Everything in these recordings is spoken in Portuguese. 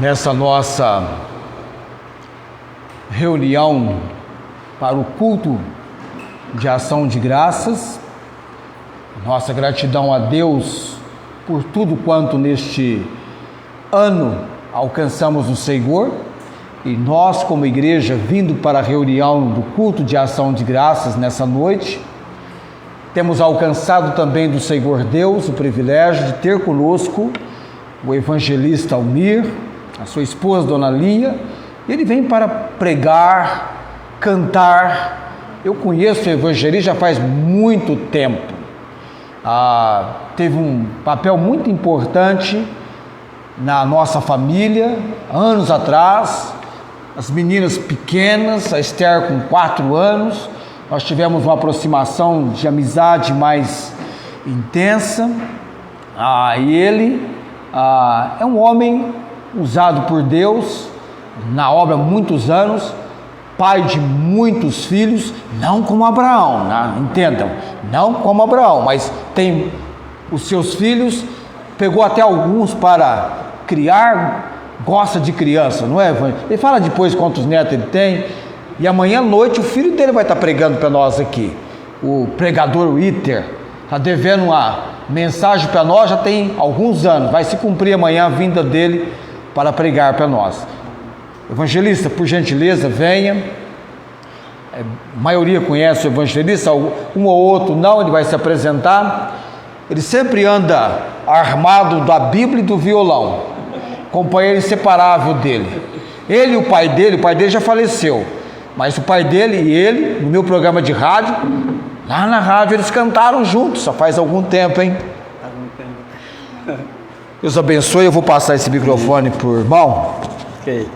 nessa nossa reunião para o culto de ação de graças. Nossa gratidão a Deus por tudo quanto neste ano alcançamos no Senhor, e nós como igreja vindo para a reunião do culto de ação de graças nessa noite, temos alcançado também do Senhor Deus o privilégio de ter conosco o evangelista Almir, a sua esposa Dona Lia. Ele vem para pregar, cantar. Eu conheço o evangelista já faz muito tempo. Teve um papel muito importante na nossa família, anos atrás. As meninas pequenas, a Esther com 4 anos, nós tivemos uma aproximação de amizade mais intensa. E ele é um homem usado por Deus na obra há muitos anos, pai de muitos filhos, não como Abraão, né? Entendam, não como Abraão, mas tem os seus filhos, pegou até alguns para criar, gosta de criança, não é, Evangelho? Ele fala depois quantos netos ele tem, e amanhã à noite o filho dele vai estar pregando para nós aqui, o pregador Iter, está devendo uma mensagem para nós, já tem alguns anos, vai se cumprir amanhã a vinda dele para pregar para nós. Evangelista, por gentileza, venha. A maioria conhece o evangelista, um ou outro não, ele vai se apresentar. Ele sempre anda armado da Bíblia e do violão, companheiro inseparável dele. Ele e o pai dele já faleceu, mas o pai dele e ele, no meu programa de rádio, lá na rádio eles cantaram juntos, só faz algum tempo, hein? Deus abençoe. Eu vou passar esse microfone para o irmão. Ok.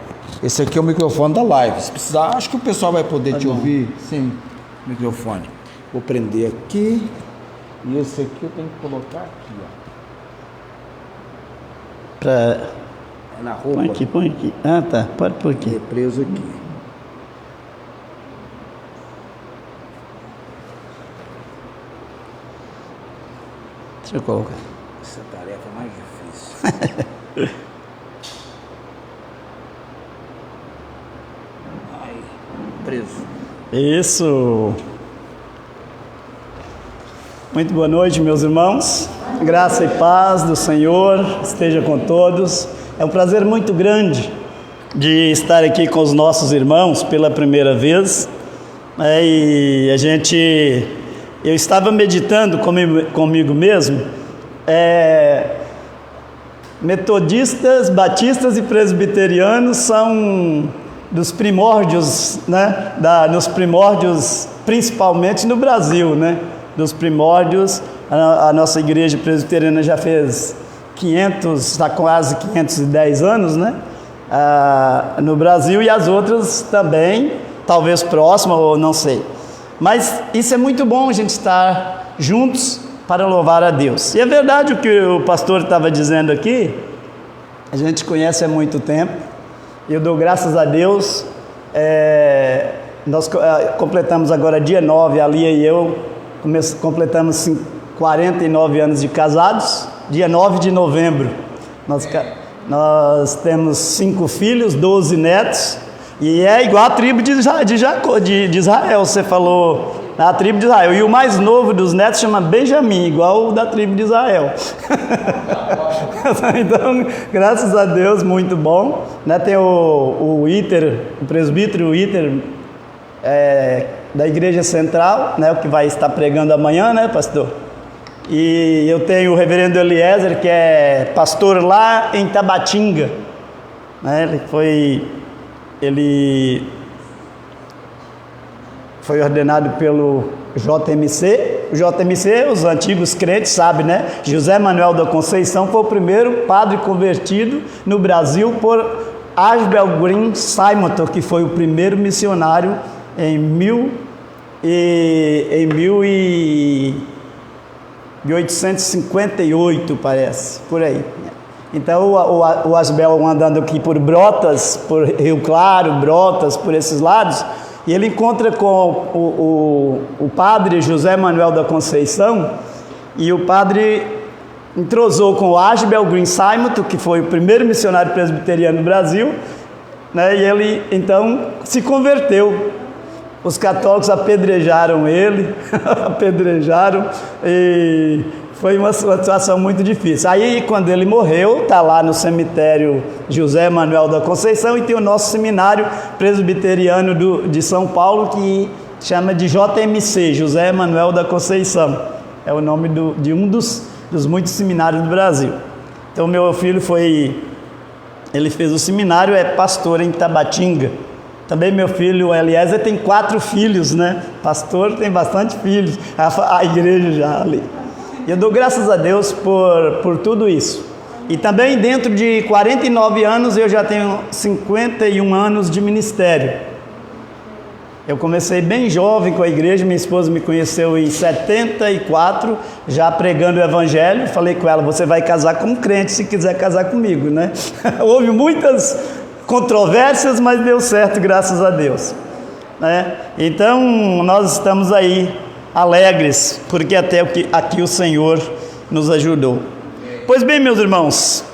Esse aqui é o microfone da live. Se precisar, acho que o pessoal vai poder te ouvir sem microfone. Vou prender aqui. E esse aqui eu tenho que colocar aqui, ó. É na roupa. Põe aqui. Ah, tá. Pode pôr aqui. É preso aqui. Deixa eu colocar. Essa tarefa é mais difícil. Preso. Isso. Muito boa noite, meus irmãos. Graça e paz do Senhor esteja com todos. É um prazer muito grande de estar aqui com os nossos irmãos pela primeira vez. Eu estava meditando comigo mesmo. Metodistas, batistas e presbiterianos são dos primórdios, né? Nos primórdios, principalmente no Brasil, né? Dos primórdios, a nossa igreja presbiteriana já fez 500, está quase 510 anos, né? No Brasil, e as outras também, talvez próximas, ou não sei. Mas isso é muito bom, a gente estar juntos para louvar a Deus. E é verdade o que o pastor estava dizendo aqui, a gente conhece há muito tempo. Eu dou graças a Deus. Nós completamos agora dia 9, a Lia e eu completamos 49 anos de casados, dia 9 de novembro. Nós temos 5 filhos, 12 netos, e é igual a tribo de Israel, você falou, a tribo de Israel. E o mais novo dos netos chama Benjamim, igual o da tribo de Israel. Então, graças a Deus, muito bom, né? Tem o Iter, o presbítero Iter, da Igreja Central, né? O que vai estar pregando amanhã, né, pastor? E eu tenho o reverendo Eliezer, que é pastor lá em Tabatinga, né? Ele foi ordenado pelo JMC. O JMC, os antigos crentes sabem, né? José Manuel da Conceição foi o primeiro padre convertido no Brasil por Ashbel Green Simonton, que foi o primeiro missionário em 1858, parece, por aí. Então o Asbel andando aqui por Brotas, por Rio Claro, Brotas, por esses lados, e ele encontra com o padre José Manuel da Conceição, e o padre entrosou com o Ashbel Green Simonton, que foi o primeiro missionário presbiteriano no Brasil, né? E ele então se converteu. Os católicos apedrejaram ele, apedrejaram, e foi uma situação muito difícil. Aí, quando ele morreu, está lá no cemitério José Manuel da Conceição, e tem o nosso seminário presbiteriano de São Paulo, que chama de JMC, José Manuel da Conceição. É o nome de um dos muitos seminários do Brasil. Então, meu filho ele fez o seminário, é pastor em Tabatinga. Também meu filho, o Eliezer, tem 4 filhos, né? Pastor tem bastante filhos, a igreja já ali. E eu dou graças a Deus por tudo isso. E também dentro de 49 anos, eu já tenho 51 anos de ministério. Eu comecei bem jovem com a igreja, minha esposa me conheceu em 74, já pregando o evangelho. Falei com ela, você vai casar como crente se quiser casar comigo, né? Houve muitas controvérsias, mas deu certo, graças a Deus, né? Então, nós estamos aí alegres, porque até aqui o Senhor nos ajudou. Pois bem, meus irmãos,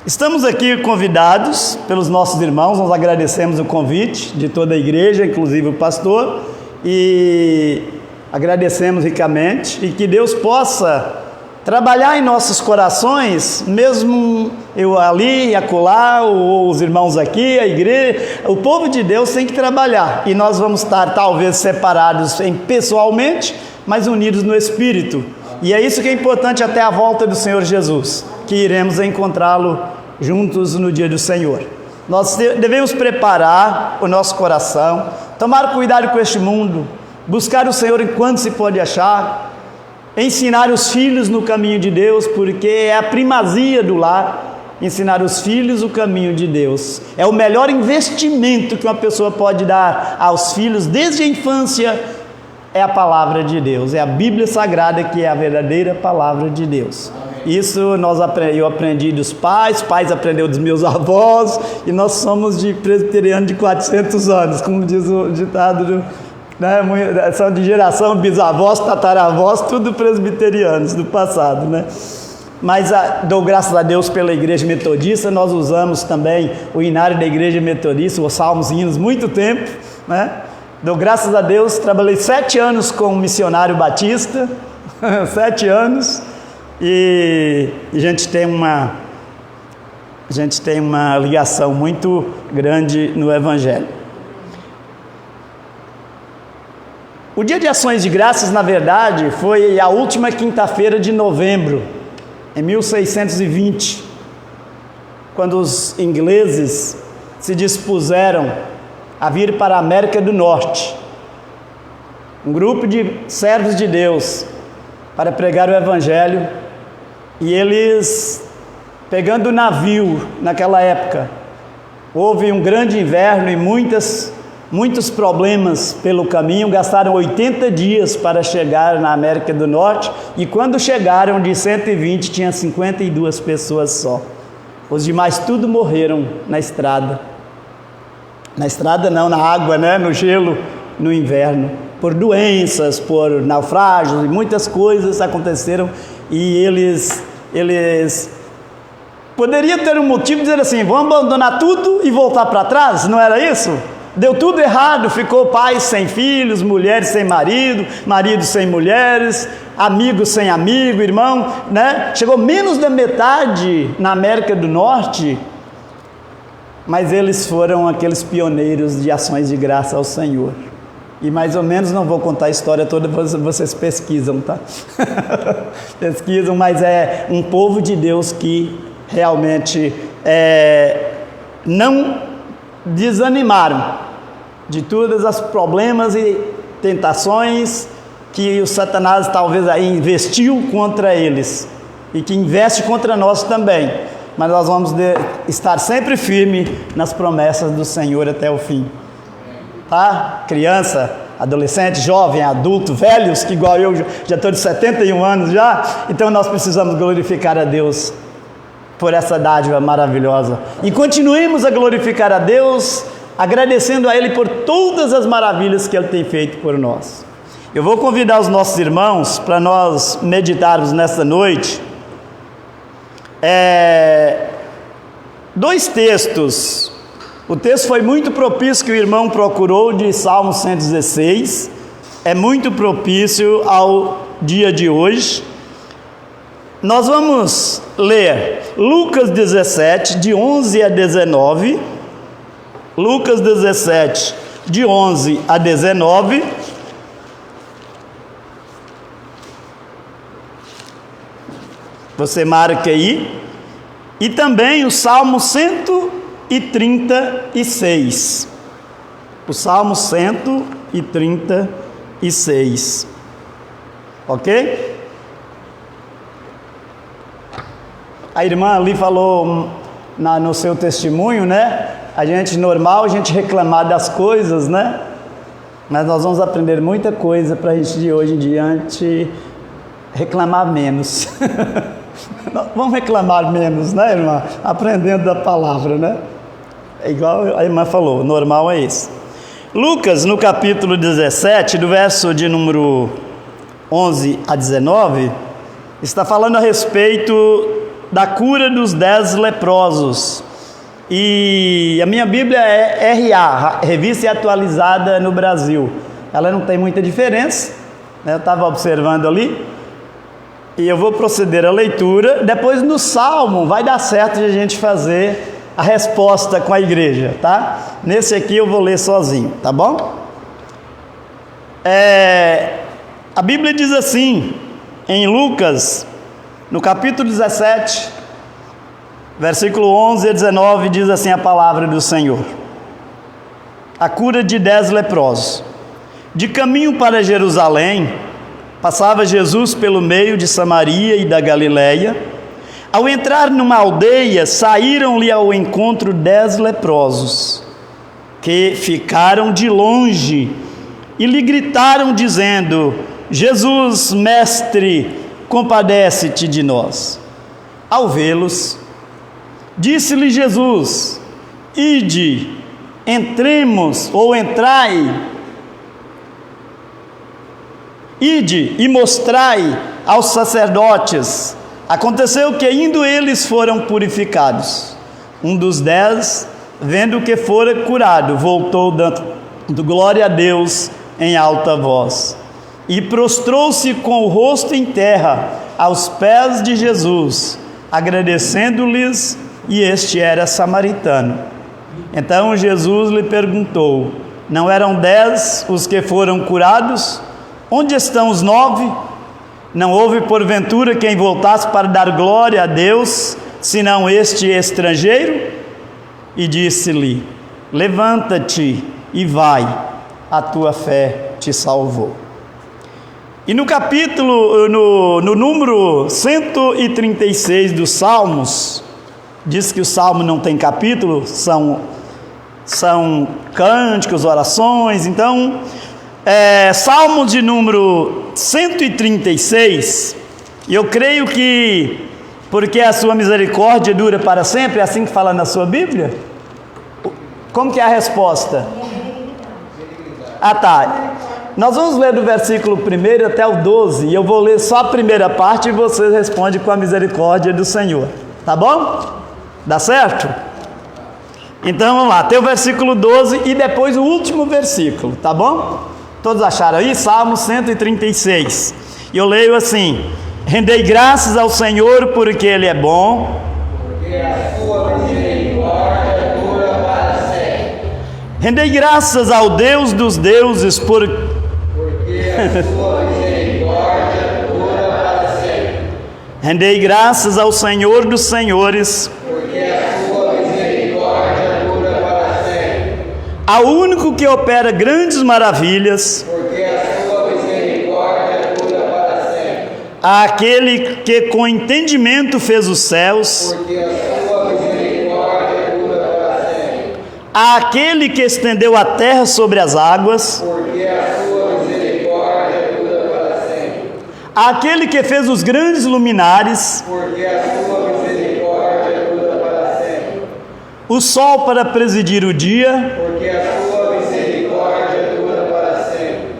estamos aqui convidados pelos nossos irmãos, nós agradecemos o convite de toda a igreja, inclusive o pastor, e agradecemos ricamente, e que Deus possa trabalhar em nossos corações, mesmo eu ali e acolá, os irmãos aqui, a igreja, o povo de Deus tem que trabalhar, e nós vamos estar talvez separados pessoalmente, mas unidos no Espírito, e é isso que é importante até a volta do Senhor Jesus, que iremos encontrá-lo juntos no dia do Senhor. Nós devemos preparar o nosso coração, tomar cuidado com este mundo, buscar o Senhor enquanto se pode achar, ensinar os filhos no caminho de Deus, porque é a primazia do lar, ensinar os filhos o caminho de Deus. É o melhor investimento que uma pessoa pode dar aos filhos desde a infância, é a palavra de Deus, é a Bíblia Sagrada que é a verdadeira palavra de Deus. Isso eu aprendi dos pais aprenderam dos meus avós, e nós somos de presbiteriano de 400 anos, como diz o ditado né? São de geração, bisavós, tataravós, tudo presbiterianos do passado, né? Mas dou graças a Deus pela igreja metodista. Nós usamos também o hinário da igreja metodista, os salmos e hinos, muito tempo, né? Dou graças a Deus, trabalhei 7 anos com um missionário batista, 7 anos, e a gente tem uma ligação muito grande no evangelho. O Dia de Ações de Graças, na verdade, foi a última quinta-feira de novembro, em 1620, quando os ingleses se dispuseram a vir para a América do Norte. Um grupo de servos de Deus para pregar o Evangelho, e eles, pegando o navio naquela época, houve um grande inverno e muitos problemas pelo caminho, gastaram 80 dias para chegar na América do Norte, e quando chegaram, de 120, tinha 52 pessoas só. Os demais tudo morreram na estrada. Na estrada não, na água, né? No gelo, no inverno. Por doenças, por naufrágios, e muitas coisas aconteceram, e eles poderiam ter um motivo de dizer assim, vamos abandonar tudo e voltar para trás, não era isso? Deu tudo errado, ficou pais sem filhos, mulheres sem marido, maridos sem mulheres, amigos sem amigo, irmão, né? Chegou menos da metade na América do Norte, mas eles foram aqueles pioneiros de ações de graça ao Senhor. E mais ou menos, não vou contar a história toda, vocês pesquisam, tá? Pesquisam, mas é um povo de Deus que realmente não desanimaram de todos os problemas e tentações que o Satanás talvez aí investiu contra eles e que investe contra nós também, mas nós vamos estar sempre firmes nas promessas do Senhor até o fim, tá? Criança, adolescente, jovem, adulto, velhos, que igual eu já estou de 71 anos já, então nós precisamos glorificar a Deus por essa dádiva maravilhosa, e continuemos a glorificar a Deus, agradecendo a Ele por todas as maravilhas que Ele tem feito por nós. Eu vou convidar os nossos irmãos para nós meditarmos nesta noite Dois textos. O texto foi muito propício que o irmão procurou, de Salmo 116. É muito propício ao dia de hoje. Nós vamos ler Lucas 17, de 11 a 19. Lucas 17, de 11 a 19. Você marca aí. E também o Salmo 136. O Salmo 136. Ok? A irmã ali falou no seu testemunho, né? A gente reclamar das coisas, né? Mas nós vamos aprender muita coisa para a gente de hoje em diante reclamar menos. Vamos reclamar menos, né, irmã? Aprendendo da palavra, né? É igual a irmã falou, o normal é isso. Lucas, no capítulo 17, do verso de número 11 a 19, está falando a respeito da cura dos 10 leprosos. E a minha Bíblia é RA, Revista Atualizada no Brasil. Ela não tem muita diferença, né? Eu estava observando ali. E eu vou proceder à leitura. Depois no Salmo vai dar certo de a gente fazer a resposta com a igreja, tá? Nesse aqui eu vou ler sozinho, tá bom? A Bíblia diz assim, em Lucas, no capítulo 17, versículo 11 a 19, diz assim a palavra do Senhor. A cura de 10 leprosos. De caminho para Jerusalém, passava Jesus pelo meio de Samaria e da Galileia. Ao entrar numa aldeia, saíram-lhe ao encontro 10 leprosos, que ficaram de longe e lhe gritaram, dizendo: Jesus, mestre, compadece-te de nós. Ao vê-los, disse-lhe Jesus: Ide, entremos, ou entrai, ide e mostrai aos sacerdotes. Aconteceu que, indo eles, foram purificados. Um dos 10, vendo que fora curado, voltou dando glória a Deus em alta voz, e prostrou-se com o rosto em terra aos pés de Jesus, agradecendo-lhes, e este era samaritano. Então Jesus lhe perguntou: não eram 10 os que foram curados? Onde estão os 9? Não houve porventura quem voltasse para dar glória a Deus, senão este estrangeiro? E disse-lhe: levanta-te e vai, a tua fé te salvou. E no capítulo, no número 136 dos Salmos, diz que o Salmo não tem capítulo, são cânticos, orações. Então, Salmo de número 136, e eu creio que, porque a sua misericórdia dura para sempre, é assim que fala na sua Bíblia? Como que é a resposta? Ah, tá. Nós vamos ler do versículo 1 até o 12, e eu vou ler só a primeira parte e você responde com a misericórdia do Senhor, tá bom? Dá certo? Então vamos lá, tem o versículo 12 e depois o último versículo, tá bom? Todos acharam aí? Salmo 136. E eu leio assim: rendei graças ao Senhor porque Ele é bom, porque a sua misericórdia dura para sempre. Rendei graças ao Deus dos deuses porque a sua misericórdia dura para sempre. Rendei graças ao Senhor dos senhores, porque a sua misericórdia dura para sempre. Ao único que opera grandes maravilhas, porque a sua misericórdia dura para sempre. Àquele que com entendimento fez os céus, porque a sua misericórdia dura para sempre. Àquele que estendeu a terra sobre as águas, porque a sua misericórdia dura para sempre. Àquele que fez os grandes luminares, porque a sua misericórdia dura para sempre. O sol para presidir o dia, porque a sua misericórdia dura para sempre.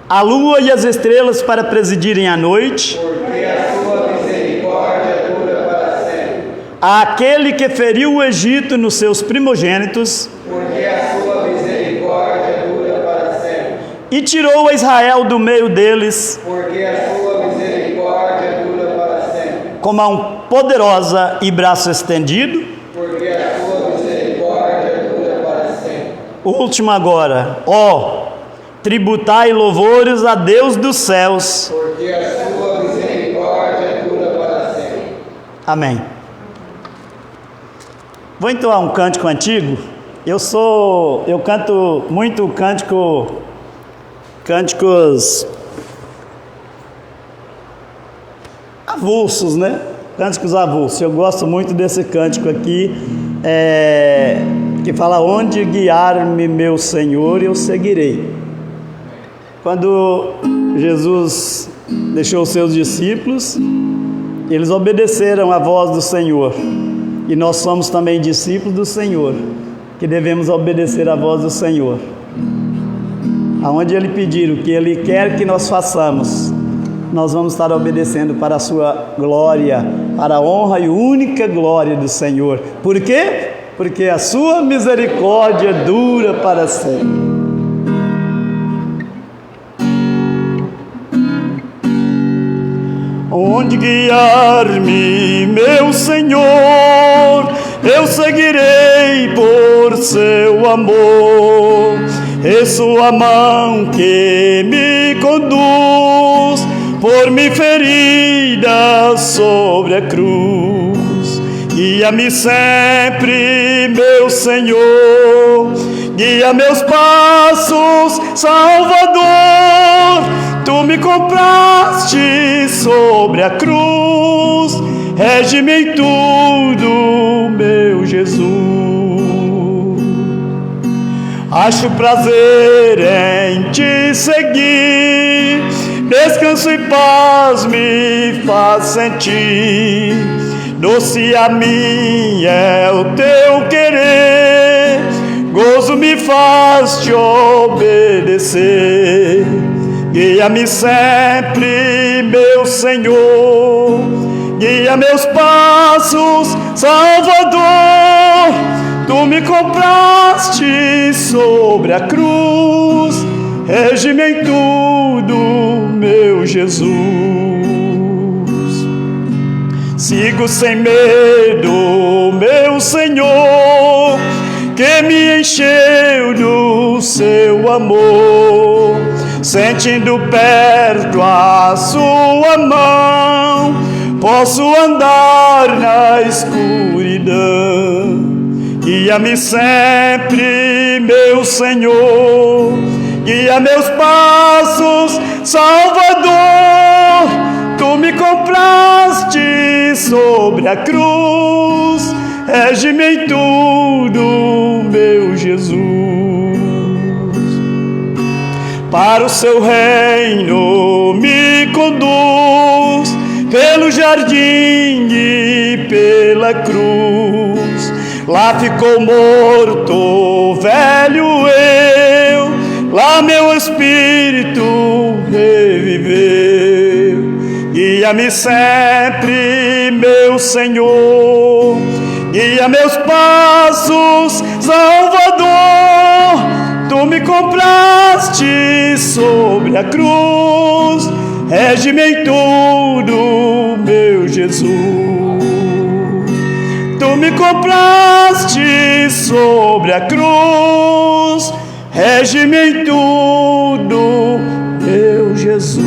A lua e as estrelas para presidirem a noite, porque a sua misericórdia dura para sempre. àquele que feriu o Egito nos seus primogênitos, porque a sua misericórdia dura para sempre. e tirou a Israel do meio deles, Porque a sua misericórdia dura para sempre. com mão poderosa e braço estendido. Porque a sua misericórdia dura para sempre. O último agora. Ó, tributai louvores a Deus dos céus. Porque a sua misericórdia dura para sempre. Amém. Vou entoar um cântico antigo. Eu canto muito cânticos avulsos, né? Cânticos avulsos. Eu gosto muito desse cântico aqui, que fala: onde guiar-me meu Senhor, eu seguirei. Quando Jesus deixou os seus discípulos, eles obedeceram à voz do Senhor. E nós somos também discípulos do Senhor, que devemos obedecer à voz do Senhor. Aonde Ele pedir o que Ele quer que nós façamos, nós vamos estar obedecendo para a sua glória, para a honra e única glória do Senhor. Por quê? Porque a sua misericórdia dura para sempre. Onde guiar-me, meu Senhor, eu seguirei por seu amor. E sua mão que me conduz por mim ferida sobre a cruz. Guia-me sempre, meu Senhor, guia meus passos, Salvador. Tu me compraste sobre a cruz, rege-me em tudo, meu Jesus. Acho prazer em te seguir, descanso e paz me faz sentir. Doce a mim é o teu querer, gozo me faz te obedecer. Guia-me sempre, meu Senhor, guia meus passos, Salvador. Tu me compraste sobre a cruz, rege-me em tudo, meu Jesus. Sigo sem medo, meu Senhor, que me encheu do seu amor. Sentindo perto a sua mão, posso andar na escuridão. Guia-me sempre, meu Senhor, guia meus passos, Salvador. Tu me compraste sobre a cruz, rege-me em tudo, meu Jesus. Para o seu reino me conduz, pelo jardim e pela cruz. Lá ficou morto, velho eu, lá meu espírito reviveu. Guia-me sempre, meu Senhor, guia meus passos, Salvador. Tu me compraste sobre a cruz, rege-me em tudo, meu Jesus. Tu me compraste sobre a cruz, rege-me em tudo, meu Jesus.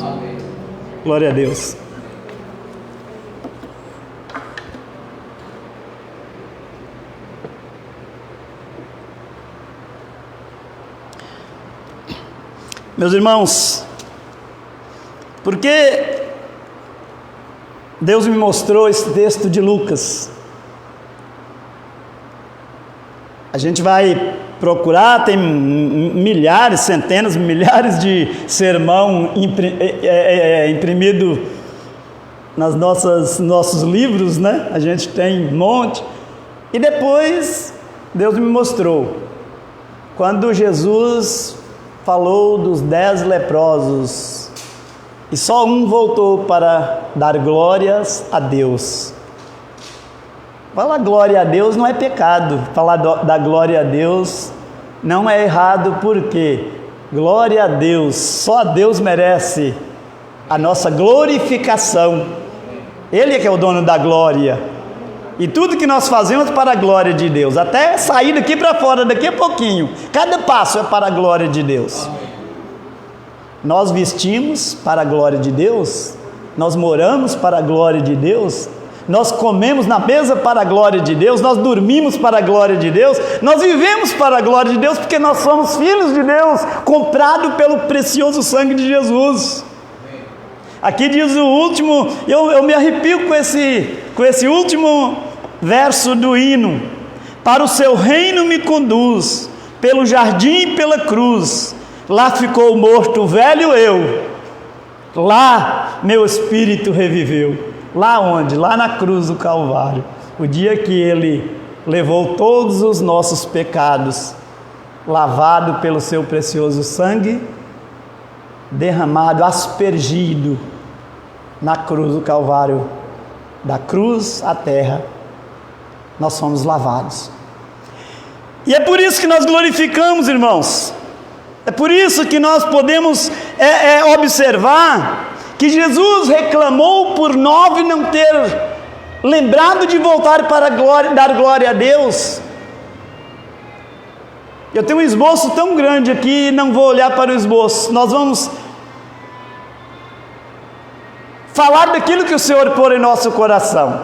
Amém. Glória a Deus. Meus irmãos, porque Deus me mostrou esse texto de Lucas? A gente vai procurar, tem milhares, centenas, milhares de sermão imprimido nas nossos livros, né? A gente tem um monte. E depois Deus me mostrou, quando Jesus falou dos 10 leprosos e só um voltou para dar glórias a Deus. Falar glória a Deus não é pecado, falar da glória a Deus não é errado, porque glória a Deus, só Deus merece a nossa glorificação. Ele é que é o dono da glória, e tudo que nós fazemos para a glória de Deus, até sair daqui para fora daqui a pouquinho, cada passo é para a glória de Deus. Nós vestimos para a glória de Deus, nós moramos para a glória de Deus, nós comemos na mesa para a glória de Deus, nós dormimos para a glória de Deus, nós vivemos para a glória de Deus, porque nós somos filhos de Deus, comprados pelo precioso sangue de Jesus. Aqui diz o último, eu me arrepio com esse último verso do hino: para o seu reino me conduz, pelo jardim e pela cruz, lá ficou morto o velho eu, lá meu espírito reviveu. Lá onde? Lá na cruz do Calvário, o dia que Ele levou todos os nossos pecados, lavado pelo seu precioso sangue, derramado, aspergido na cruz do Calvário, da cruz à terra, nós fomos lavados. E é por isso que nós glorificamos, irmãos. É por isso que nós podemos observar que Jesus reclamou por 9 não ter lembrado de voltar para dar glória a Deus. Eu tenho um esboço tão grande aqui, não vou olhar para o esboço. Nós vamos falar daquilo que o Senhor pôr em nosso coração.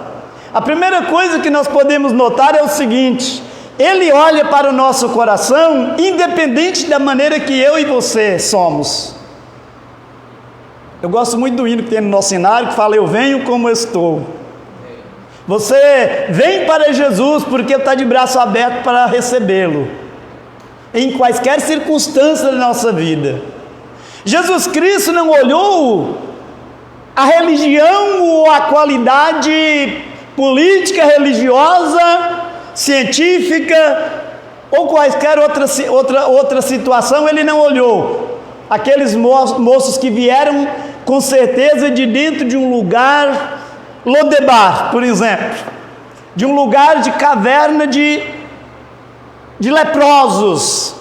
A primeira coisa que nós podemos notar é o seguinte: Ele olha para o nosso coração independente da maneira que eu e você somos. Eu gosto muito do hino que tem no nosso cenário, que fala: eu venho como estou. Você vem para Jesus porque está de braço aberto para recebê-lo, em quaisquer circunstâncias da nossa vida. Jesus Cristo não olhou a religião ou a qualidade política, religiosa, científica ou quaisquer outra situação. Ele não olhou aqueles moços que vieram com certeza de dentro de um lugar, Lodebar, por exemplo, de um lugar de caverna de leprosos.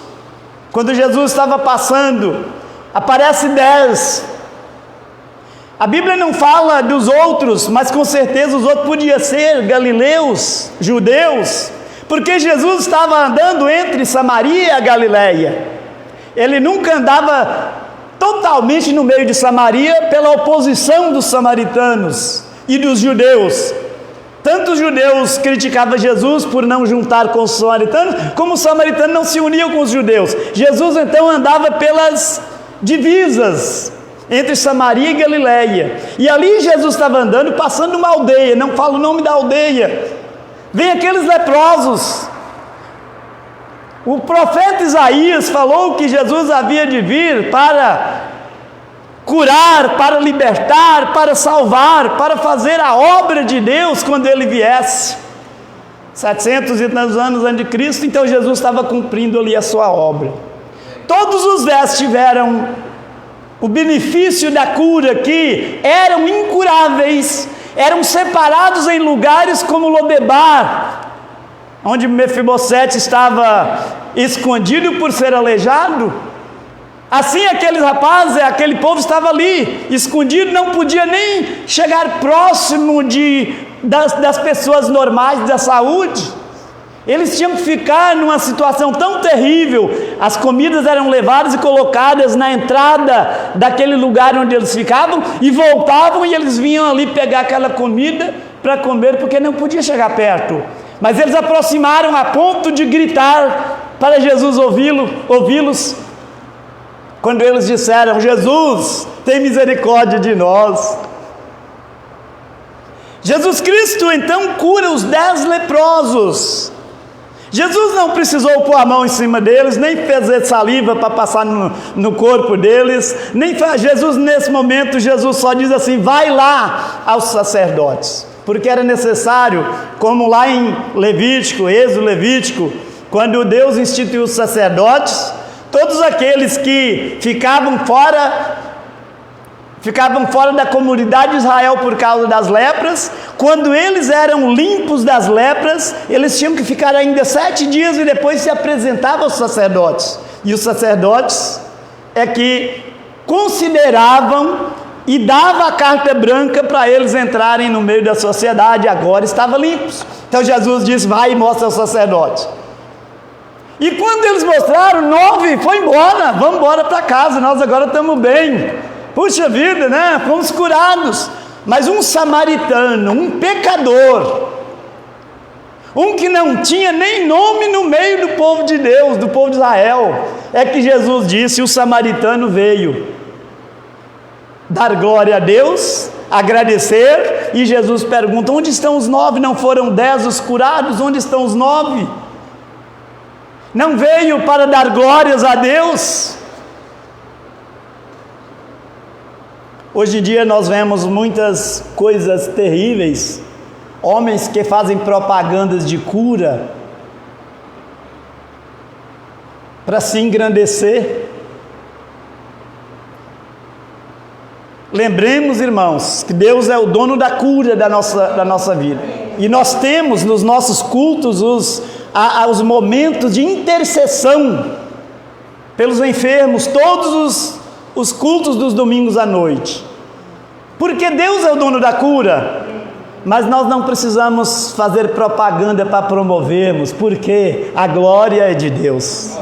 Quando Jesus estava passando, aparece 10. A Bíblia não fala dos outros, mas com certeza os outros podiam ser galileus, judeus, porque Jesus estava andando entre Samaria e a Galileia. Ele nunca andava totalmente no meio de Samaria pela oposição dos samaritanos e dos judeus. Tanto os judeus criticavam Jesus por não juntar com os samaritanos, como os samaritanos não se uniam com os judeus. Jesus então andava pelas divisas entre Samaria e Galileia, e ali Jesus estava andando, passando uma aldeia, não fala o nome da aldeia, vem aqueles leprosos. O profeta Isaías falou que Jesus havia de vir para curar, para libertar, para salvar, para fazer a obra de Deus quando Ele viesse. 700 e tantos anos antes de Cristo, então Jesus estava cumprindo ali a sua obra. Todos os 10 tiveram o benefício da cura, que eram incuráveis, eram separados em lugares como Lodebar, onde Mefibosete estava escondido por ser aleijado. Assim aqueles rapazes, aquele povo estava ali, escondido, não podia nem chegar próximo das pessoas normais da saúde. Eles tinham que ficar numa situação tão terrível. As comidas eram levadas e colocadas na entrada daquele lugar onde eles ficavam, e voltavam e eles vinham ali pegar aquela comida para comer, porque não podia chegar perto. Mas eles aproximaram a ponto de gritar para Jesus ouvi-los, quando eles disseram: Jesus, tem misericórdia de nós. Jesus Cristo então cura os 10 leprosos. Jesus não precisou pôr a mão em cima deles, nem fazer saliva para passar no corpo deles, Jesus nesse momento, Jesus só diz assim: vai lá aos sacerdotes, porque era necessário, como lá em Levítico, Êxodo Levítico, quando Deus instituiu os sacerdotes, todos aqueles que ficavam fora ficavam fora da comunidade de Israel por causa das lepras. Quando eles eram limpos das lepras, eles tinham que ficar ainda 7 dias e depois se apresentavam aos sacerdotes. E os sacerdotes é que consideravam e dava a carta branca para eles entrarem no meio da sociedade. Agora estavam limpos. Então Jesus disse: vai e mostra aos sacerdotes. E quando eles mostraram, 9 foi embora, vamos embora para casa, nós agora estamos bem. Puxa vida, né? Fomos curados. Mas um samaritano, um pecador, um que não tinha nem nome no meio do povo de Deus, do povo de Israel, é que Jesus disse: o samaritano veio dar glória a Deus, agradecer, e Jesus pergunta: onde estão os 9? Não foram 10 os curados? Onde estão os 9? Não veio para dar glórias a Deus? Hoje em dia nós vemos muitas coisas terríveis, homens que fazem propagandas de cura para se engrandecer. Lembremos, irmãos, que Deus é o dono da cura da nossa vida, e nós temos nos nossos cultos os momentos de intercessão pelos enfermos, todos os cultos dos domingos à noite, porque Deus é o dono da cura. Mas nós não precisamos fazer propaganda para promovermos, porque a glória é de Deus.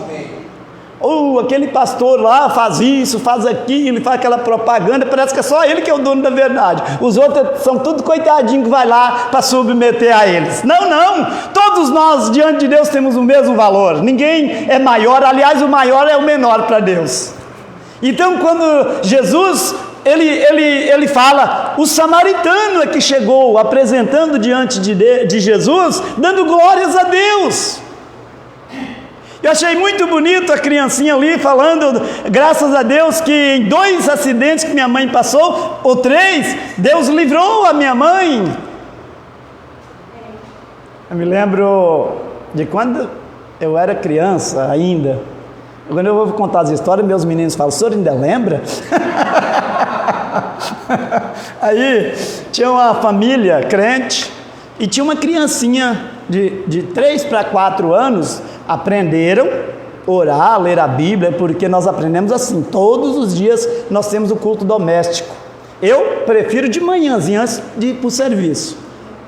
Aquele pastor lá faz isso, faz aquilo, faz aquela propaganda, parece que é só ele que é o dono da verdade. Os outros são tudo coitadinho que vai lá para submeter a eles. Não, todos nós diante de Deus temos o mesmo valor, ninguém é maior, aliás o maior é o menor para Deus. Então quando Jesus, ele fala, o samaritano é que chegou apresentando diante de Jesus, dando glórias a Deus. Eu achei muito bonito a criancinha ali falando, graças a Deus que em 2 acidentes que minha mãe passou, ou 3, Deus livrou a minha mãe. Eu me lembro de quando eu era criança ainda. Quando eu vou contar as histórias, meus meninos falam: o senhor ainda lembra? Aí tinha uma família crente e tinha uma criancinha de 3 para 4 anos. Aprenderam a orar, ler a Bíblia, porque nós aprendemos assim, todos os dias nós temos o culto doméstico. Eu prefiro de manhãzinha antes de ir para o serviço,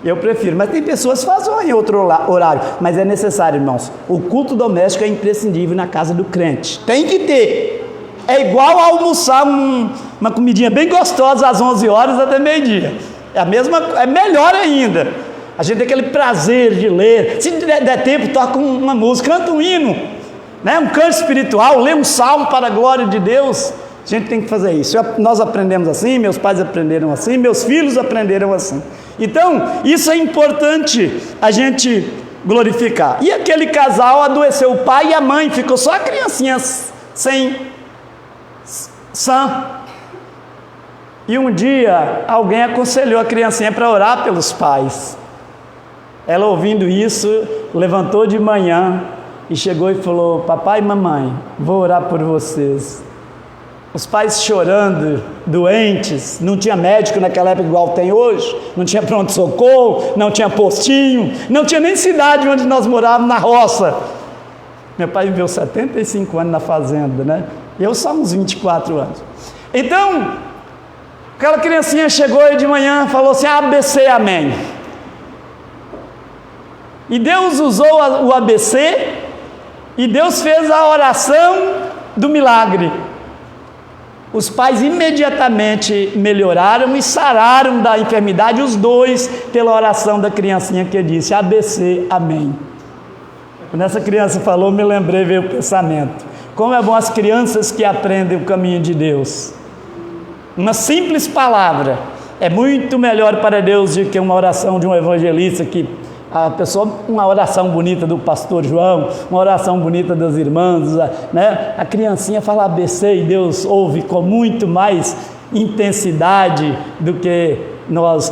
eu prefiro, mas tem pessoas que fazem em outro horário, mas é necessário, irmãos. O culto doméstico é imprescindível na casa do crente, tem que ter. É igual a almoçar uma comidinha bem gostosa às 11 horas até meio-dia, é melhor ainda. A gente tem aquele prazer de ler, se der tempo, toca uma música, canta um hino, né? Um canto espiritual, lê um salmo para a glória de Deus. A gente tem que fazer isso. Nós aprendemos assim, meus pais aprenderam assim, meus filhos aprenderam assim. Então, isso é importante a gente glorificar. E aquele casal adoeceu, o pai e a mãe, ficou só a criancinha sã. E um dia, alguém aconselhou a criancinha para orar pelos pais. Ela, ouvindo isso, levantou de manhã e chegou e falou: papai e mamãe, vou orar por vocês. Os pais chorando, doentes, não tinha médico naquela época igual tem hoje, não tinha pronto-socorro, não tinha postinho, não tinha nem cidade onde nós morávamos, na roça. Meu pai viveu 75 anos na fazenda, né? Eu só uns 24 anos. Então, aquela criancinha chegou de manhã e falou assim: ABC, amém. E Deus usou o ABC, e Deus fez a oração do milagre. Os pais imediatamente melhoraram e sararam da enfermidade, os dois, pela oração da criancinha que disse ABC, amém. Quando essa criança falou, me lembrei, veio o pensamento: como é bom as crianças que aprendem o caminho de Deus. Uma simples palavra é muito melhor para Deus do que uma oração de um evangelista que a pessoa, uma oração bonita do pastor João, uma oração bonita das irmãs, né? A criancinha fala ABC e Deus ouve com muito mais intensidade do que nós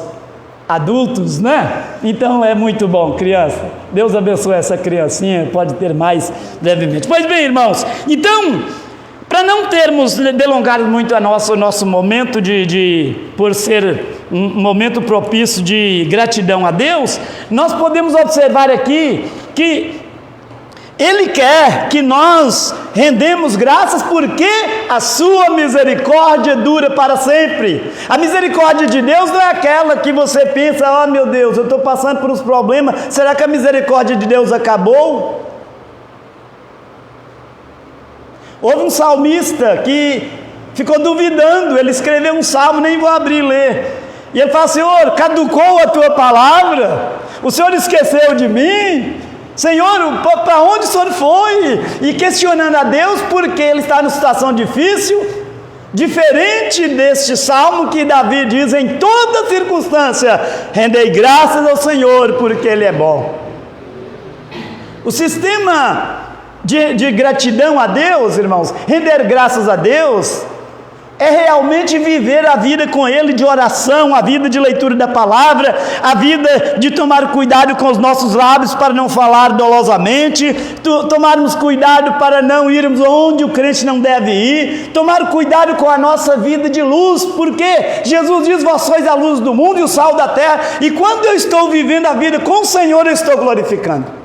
adultos, né? Então é muito bom, criança. Deus abençoe essa criancinha, pode ter mais brevemente. Pois bem, irmãos, então, Para não termos delongado muito o nosso momento por ser um momento propício de gratidão a Deus, nós podemos observar aqui que Ele quer que nós rendemos graças porque a sua misericórdia dura para sempre. A misericórdia de Deus não é aquela que você pensa, oh meu Deus, eu estou passando por uns problemas, será que a misericórdia de Deus acabou? Houve um salmista que ficou duvidando, ele escreveu um salmo, nem vou abrir e ler. E ele fala, Senhor, caducou a tua palavra? O Senhor esqueceu de mim? Senhor, para onde o Senhor foi? E questionando a Deus porque ele está numa situação difícil, diferente deste salmo que Davi diz em toda circunstância, rendei graças ao Senhor porque Ele é bom. O sistema de gratidão a Deus, irmãos, render graças a Deus, é realmente viver a vida com Ele de oração, a vida de leitura da palavra, a vida de tomar cuidado com os nossos lábios para não falar dolosamente, tomarmos cuidado para não irmos onde o crente não deve ir, tomar cuidado com a nossa vida de luz, porque Jesus diz, vós sois a luz do mundo e o sal da terra, e quando eu estou vivendo a vida com o Senhor, eu estou glorificando.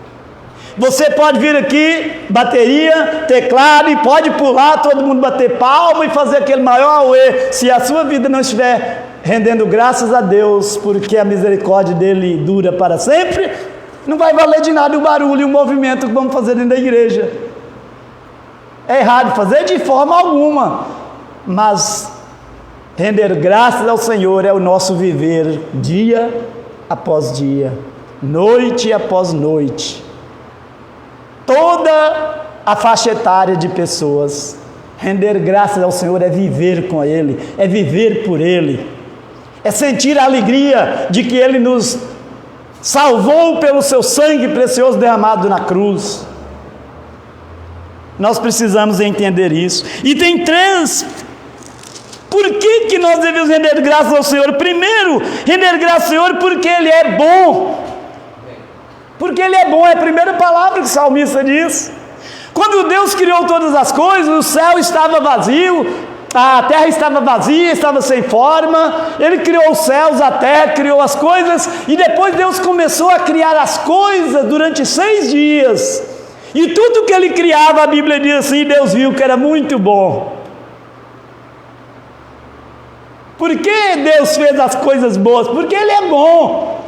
Você pode vir aqui, bateria, teclado, e pode pular, todo mundo bater palma e fazer aquele maior auê. Se a sua vida não estiver rendendo graças a Deus, porque a misericórdia dele dura para sempre, não vai valer de nada o barulho e o movimento que vamos fazer dentro da igreja. É errado fazer de forma alguma, mas render graças ao Senhor é o nosso viver dia após dia, noite após noite. Toda a faixa etária de pessoas, render graças ao Senhor é viver com Ele, é viver por Ele, é sentir a alegria de que Ele nos salvou pelo seu sangue precioso derramado na cruz. Nós precisamos entender isso. E tem três. Por que nós devemos render graças ao Senhor? Primeiro, render graças ao Senhor porque Ele é bom. Porque Ele é bom, é a primeira palavra que o salmista diz. Quando Deus criou todas as coisas, o céu estava vazio, a terra estava vazia, estava sem forma. Ele criou os céus, a terra, criou as coisas, e depois Deus começou a criar as coisas durante 6 dias. E tudo que Ele criava, a Bíblia diz assim, Deus viu que era muito bom. Por que Deus fez as coisas boas? Porque Ele é bom.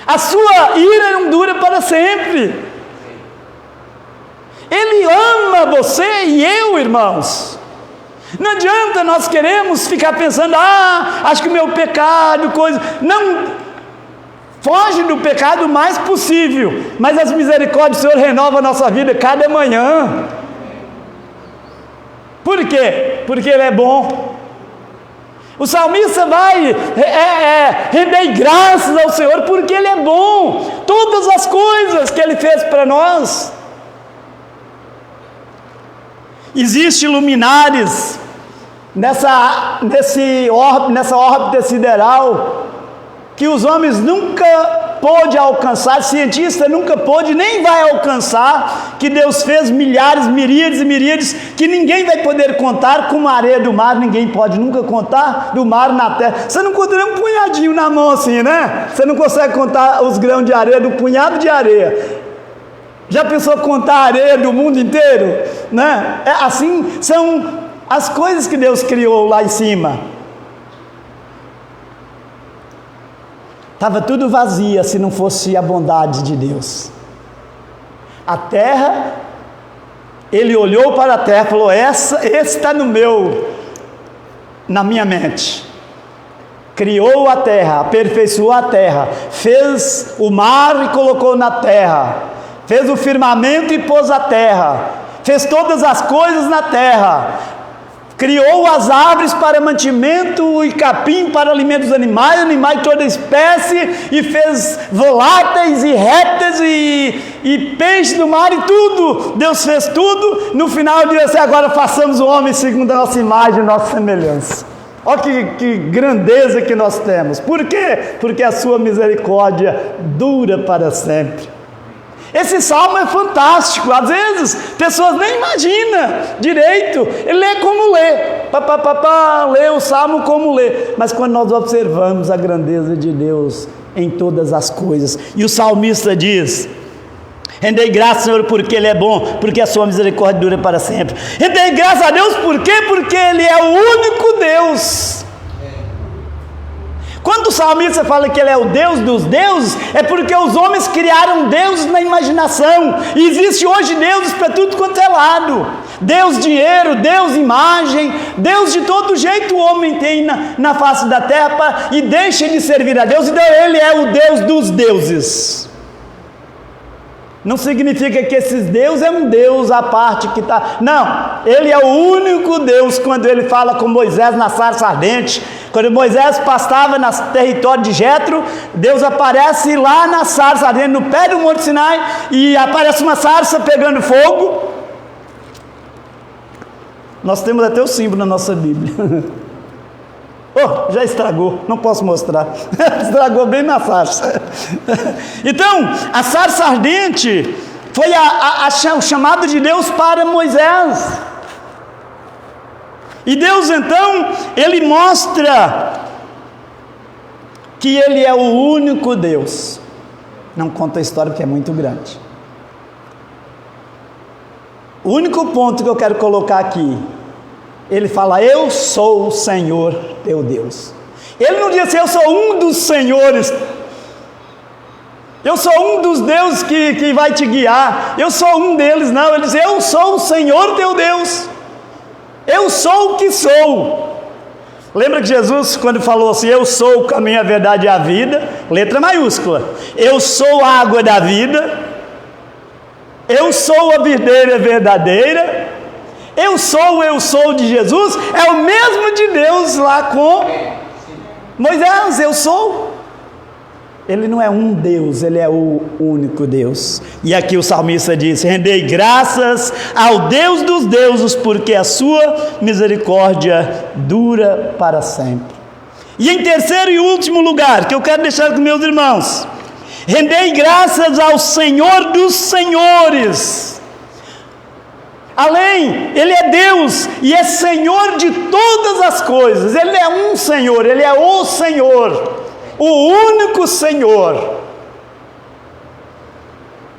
A sua ira não dura para sempre. Ele ama você e eu, irmãos. Não adianta nós queremos ficar pensando, acho que o meu pecado, coisa. Não, foge do pecado o mais possível, mas as misericórdias do Senhor renovam a nossa vida cada manhã. Por quê? Porque Ele é bom. O salmista vai render graças ao Senhor porque Ele é bom. Todas as coisas que Ele fez para nós. Existem luminares nessa órbita sideral que os homens nunca pôde alcançar, cientista nunca pôde, nem vai alcançar, que Deus fez milhares, miríades e miríades, que ninguém vai poder contar, como a areia do mar, ninguém pode nunca contar, do mar na terra. Você não conta nem um punhadinho na mão assim, né? Você não consegue contar os grãos de areia do punhado de areia. Já pensou contar a areia do mundo inteiro? Né? Assim são as coisas que Deus criou lá em cima. Estava tudo vazia se não fosse a bondade de Deus. A terra, Ele olhou para a terra e falou, esse está na minha mente. Criou a terra, aperfeiçoou a terra, fez o mar e colocou na terra, fez o firmamento e pôs a terra, fez todas as coisas na terra, criou as árvores para mantimento e capim para alimento dos animais de toda espécie, e fez voláteis e répteis e peixes do mar e tudo. Deus fez tudo. No final diz assim, agora façamos o homem segundo a nossa imagem e nossa semelhança. Olha que grandeza que nós temos. Por quê? Porque a sua misericórdia dura para sempre. Esse salmo é fantástico. Às vezes, pessoas nem imaginam direito. Ele lê como lê. Lê o salmo como lê. Mas quando nós observamos a grandeza de Deus em todas as coisas. E o salmista diz: rendei graças, Senhor, porque Ele é bom, porque a sua misericórdia dura para sempre. Rendei graças a Deus, por quê? Porque Ele é o único Deus. Quando o salmista fala que Ele é o Deus dos deuses, é porque os homens criaram deuses na imaginação. E existe hoje deuses para tudo quanto é lado. Deus dinheiro, Deus imagem, Deus de todo jeito o homem tem na face da terra e deixa de servir a Deus. Então Ele é o Deus dos deuses. Não significa que esses deuses é um Deus à parte que está... Não, Ele é o único Deus. Quando Ele fala com Moisés na sarça ardente, quando Moisés pastava no território de Jetro, Deus aparece lá na sarça ardente, no pé do Monte Sinai, e aparece uma sarça pegando fogo. Nós temos até o símbolo na nossa Bíblia. Oh, já estragou, não posso mostrar. Estragou bem na sarça. Então, a sarça ardente foi o chamado de Deus para Moisés. E Deus então, Ele mostra que Ele é o único Deus. Não conta a história porque é muito grande. O único ponto que eu quero colocar aqui, Ele fala: eu sou o Senhor teu Deus. Ele não diz assim: eu sou um dos senhores, eu sou um dos deuses que vai te guiar, eu sou um deles. Não, ele diz: eu sou o Senhor teu Deus, eu sou o que sou. Lembra que Jesus, quando falou assim: eu sou o caminho, a verdade e a vida, letra maiúscula, eu sou a água da vida, eu sou a videira verdadeira, eu sou de Jesus, é o mesmo de Deus lá com Moisés. Eu sou. Ele não é um Deus, Ele é o único Deus. E aqui o salmista diz: rendei graças ao Deus dos deuses, porque a sua misericórdia dura para sempre. E em terceiro e último lugar, que eu quero deixar com meus irmãos, rendei graças ao Senhor dos senhores. Além, Ele é Deus e é Senhor de todas as coisas. Ele é um Senhor, Ele é o Senhor, o único Senhor.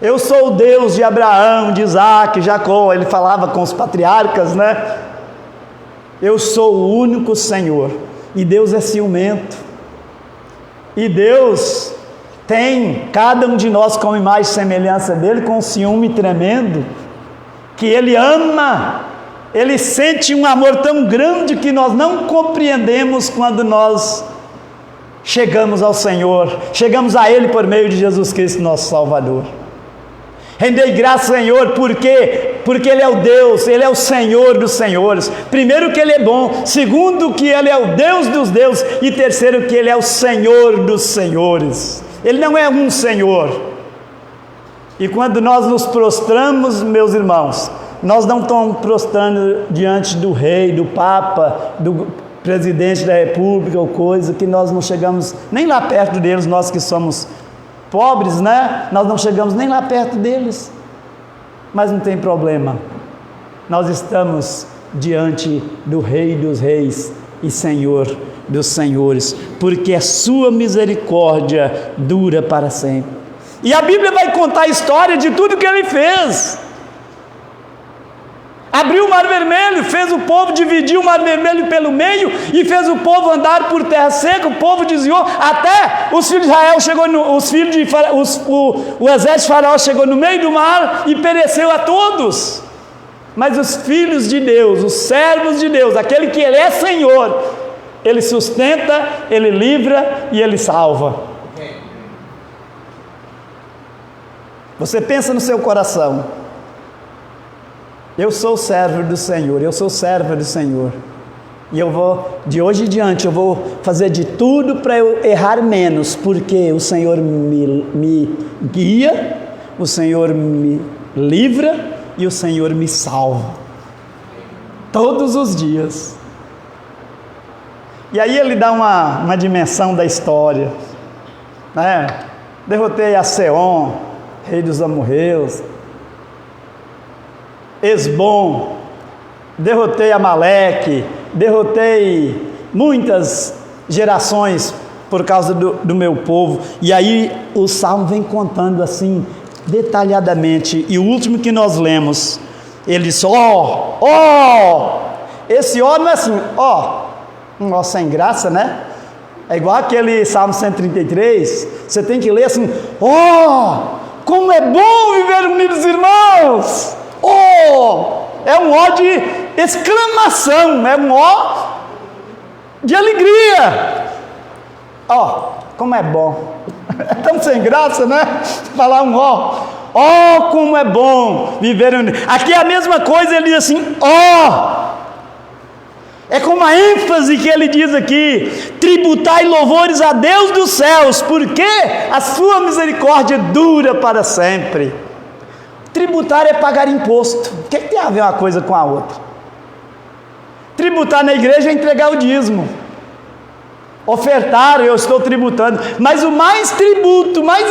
Eu sou o Deus de Abraão, de Isaac, Jacó. Ele falava com os patriarcas, né? Eu sou o único Senhor. E Deus é ciumento. E Deus tem cada um de nós como imagem e semelhança dele, com um ciúme tremendo, que Ele ama, Ele sente um amor tão grande que nós não compreendemos quando nós chegamos ao Senhor, chegamos a Ele por meio de Jesus Cristo, nosso Salvador. Rendei graças, Senhor, por quê? Porque Ele é o Deus, Ele é o Senhor dos senhores. Primeiro, que Ele é bom. Segundo, que Ele é o Deus dos deuses. E terceiro, que Ele é o Senhor dos senhores. Ele não é um Senhor. E quando nós nos prostramos, meus irmãos, nós não estamos prostrando diante do rei, do papa, do presidente da república ou coisa, que nós não chegamos nem lá perto deles, nós que somos pobres, né? Nós não chegamos nem lá perto deles. Mas não tem problema, nós estamos diante do Rei dos Reis e Senhor dos Senhores, porque a sua misericórdia dura para sempre. E a Bíblia vai contar a história de tudo que Ele fez. Abriu o Mar Vermelho, fez o povo dividir o Mar Vermelho pelo meio e fez o povo andar por terra seca. O povo desviou, até os filhos de Israel chegou o exército de Faraó chegou no meio do mar e pereceu a todos. Mas os filhos de Deus, os servos de Deus, aquele que Ele é Senhor, Ele sustenta, Ele livra e Ele salva. Você pensa no seu coração: eu sou servo do Senhor, eu sou serva do Senhor, e eu vou, de hoje em diante, eu vou fazer de tudo para eu errar menos, porque o Senhor me guia, o Senhor me livra e o Senhor me salva, todos os dias. E aí Ele dá uma dimensão da história, né? Derrotei a Seom, rei dos amorreus, Esbom, derrotei Amaleque, derrotei muitas gerações por causa do meu povo. E aí o Salmo vem contando assim, detalhadamente. E o último que nós lemos, ele diz, esse ó não é assim, um ó sem graça, né? É igual aquele Salmo 133, você tem que ler assim, como é bom viver unidos, irmãos! É um ó de exclamação, é um ó de alegria. Como é bom. É tão sem graça, né? Falar um ó. Como é bom viver unidos. Aqui é a mesma coisa, ele diz assim, é com uma ênfase que ele diz aqui, tributai louvores a Deus dos céus, porque a sua misericórdia dura para sempre. Tributar é pagar imposto. O que tem a ver uma coisa com a outra? Tributar na igreja é entregar o dízimo. Ofertar, eu estou tributando. Mas o mais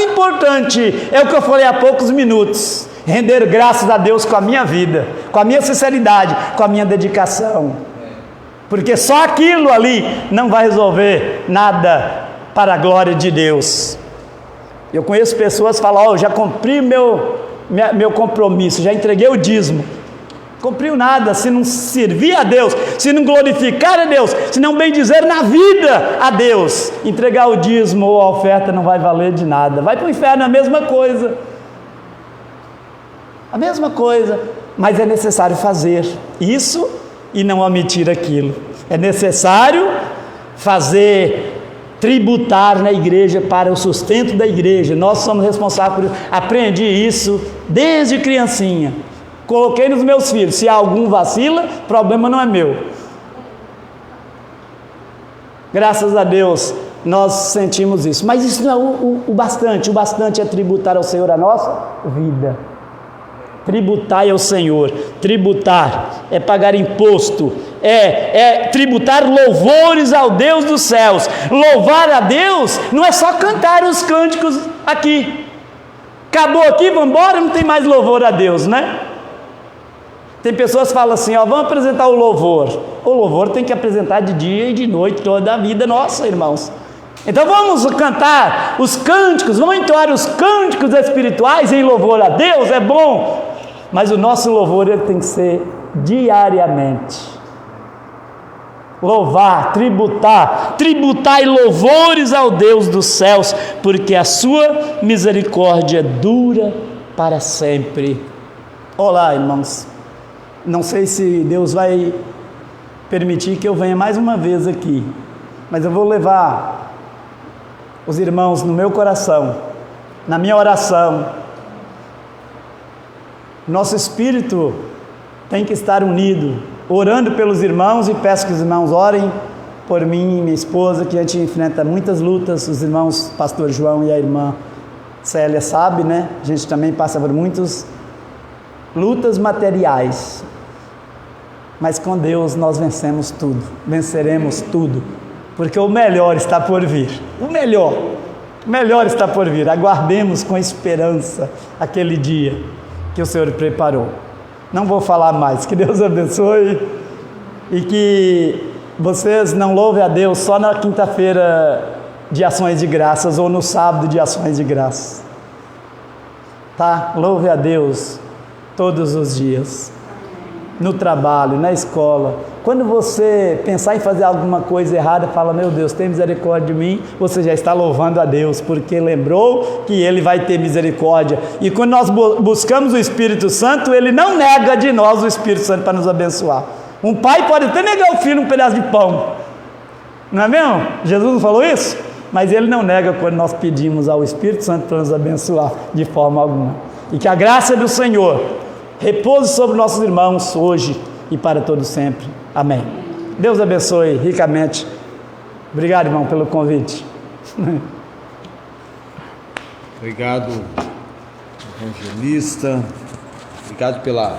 importante é o que eu falei há poucos minutos: render graças a Deus com a minha vida, com a minha sinceridade, com a minha dedicação. Porque só aquilo ali não vai resolver nada para a glória de Deus. Eu conheço pessoas que falam, eu já cumpri meu compromisso, já entreguei o dízimo. Cumpriu nada, se não servir a Deus, se não glorificar a Deus, se não bem dizer na vida a Deus, entregar o dízimo ou a oferta não vai valer de nada, vai para o inferno, a mesma coisa, mas é necessário fazer isso e não omitir aquilo, é necessário fazer, tributar na igreja para o sustento da igreja, nós somos responsáveis por isso, aprendi isso desde criancinha, coloquei nos meus filhos, se algum vacila, problema não é meu. Graças a Deus, nós sentimos isso. Mas isso não é o bastante. O bastante é tributar ao Senhor a nossa vida. Tributar ao Senhor. Tributar é pagar imposto. É tributar louvores ao Deus dos céus. Louvar a Deus não é só cantar os cânticos aqui. Acabou aqui, vamos embora, não tem mais louvor a Deus, né? Tem pessoas que falam assim, vamos apresentar o louvor. O louvor tem que apresentar de dia e de noite, toda a vida nossa, irmãos. Então vamos cantar os cânticos, vamos entoar os cânticos espirituais em louvor a Deus, é bom. Mas o nosso louvor ele tem que ser diariamente. Louvar, tributai louvores ao Deus dos céus, porque a sua misericórdia dura para sempre. Olá, irmãos. Não sei se Deus vai permitir que eu venha mais uma vez aqui, mas eu vou levar os irmãos no meu coração, na minha oração. Nosso espírito tem que estar unido, orando pelos irmãos, e peço que os irmãos orem por mim e minha esposa, que a gente enfrenta muitas lutas. Os irmãos pastor João e a irmã Célia sabem, né? A gente também passa por muitas lutas materiais, mas com Deus nós venceremos tudo, porque o melhor está por vir, o melhor está por vir. Aguardemos com esperança aquele dia que o Senhor preparou. Não vou falar mais, que Deus abençoe, e que vocês não louvem a Deus só na quinta-feira de ações de graças, ou no sábado de ações de graças, tá? Louve a Deus todos os dias, no trabalho, na escola. Quando você pensar em fazer alguma coisa errada, fala, meu Deus, tem misericórdia de mim, você já está louvando a Deus, porque lembrou que Ele vai ter misericórdia. E quando nós buscamos o Espírito Santo, Ele não nega de nós o Espírito Santo para nos abençoar. Um pai pode até negar ao filho um pedaço de pão, não é mesmo? Jesus não falou isso? Mas Ele não nega quando nós pedimos ao Espírito Santo para nos abençoar, de forma alguma. E que a graça do Senhor repouse sobre nossos irmãos hoje e para todo sempre. Amém. Deus abençoe ricamente. Obrigado, irmão, pelo convite. Obrigado, evangelista. Obrigado pela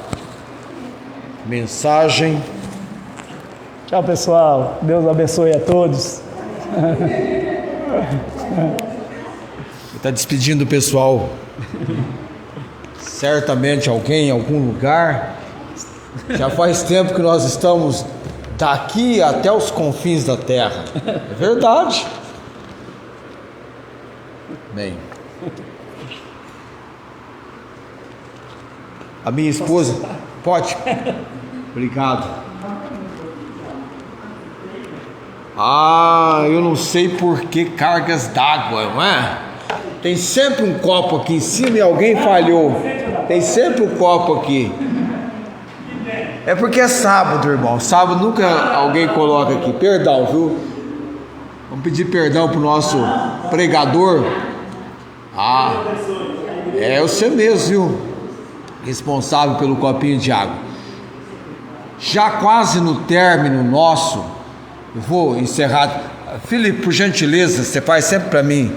mensagem. Tchau, pessoal. Deus abençoe a todos. Está despedindo o pessoal. certamente alguém em algum lugar. Já faz tempo que nós estamos daqui até os confins da terra. É verdade. Bem, a minha esposa, pode? Obrigado. Eu não sei por que cargas d'água, não é? Tem sempre um copo aqui em cima e alguém falhou. Tem sempre um copo aqui. É porque é sábado, irmão. Sábado nunca alguém coloca aqui. Perdão, viu? Vamos pedir perdão pro nosso pregador. É você mesmo, viu? Responsável pelo copinho de água. Já quase no término nosso, eu vou encerrar. Felipe, por gentileza, você faz sempre para mim.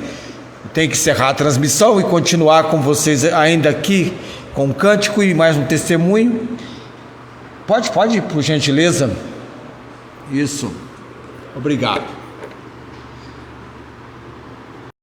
Tem que encerrar a transmissão e continuar com vocês ainda aqui com um cântico e mais um testemunho. Pode, por gentileza. Isso. Obrigado.